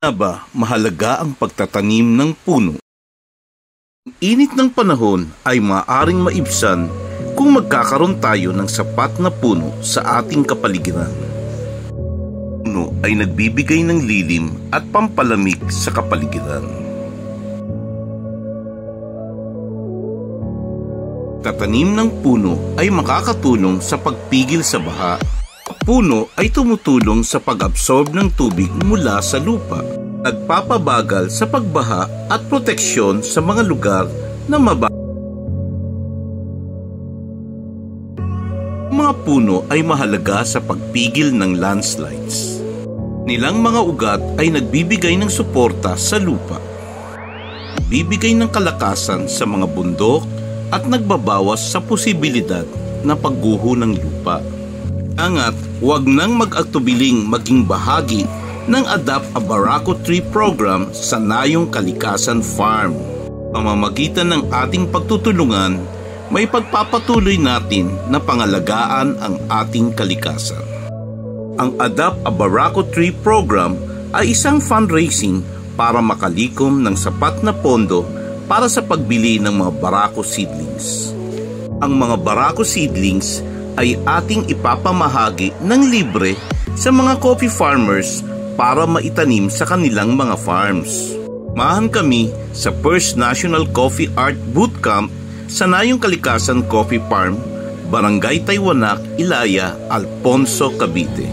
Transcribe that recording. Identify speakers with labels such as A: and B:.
A: Ba mahalaga ang pagtatanim ng puno? Ang init ng panahon ay maaaring maibsan kung magkakaroon tayo ng sapat na puno sa ating kapaligiran. Puno ay nagbibigay ng lilim at pampalamig sa kapaligiran. Tatanim ng puno ay makakatulong sa pagpigil sa baha. Puno ay tumutulong sa pag-absorb ng tubig mula sa lupa, nagpapabagal sa pagbaha at proteksyon sa mga lugar na mababa. Mga puno ay mahalaga sa pagpigil ng landslides. Nilang mga ugat ay nagbibigay ng suporta sa lupa, nagbibigay ng kalakasan sa mga bundok at nagbabawas sa posibilidad na pagguho ng lupa. Angat, huwag nang mag-atubiling maging bahagi ng Adopt a Barako Tree Program sa Nayong Kalikasan Farm. Pamamagitan ng ating pagtutulungan, may pagpapatuloy natin na pangalagaan ang ating kalikasan. Ang Adopt a Barako Tree Program ay isang fundraising para makalikom ng sapat na pondo para sa pagbili ng mga barako seedlings. Ang mga barako seedlings ay ating ipapamahagi ng libre sa mga coffee farmers para maitanim sa kanilang mga farms. Mahan kami sa First National Coffee Art Bootcamp sa Nayong Kalikasan Coffee Farm, Barangay Taywanak, Ilaya, Alfonso, Cavite.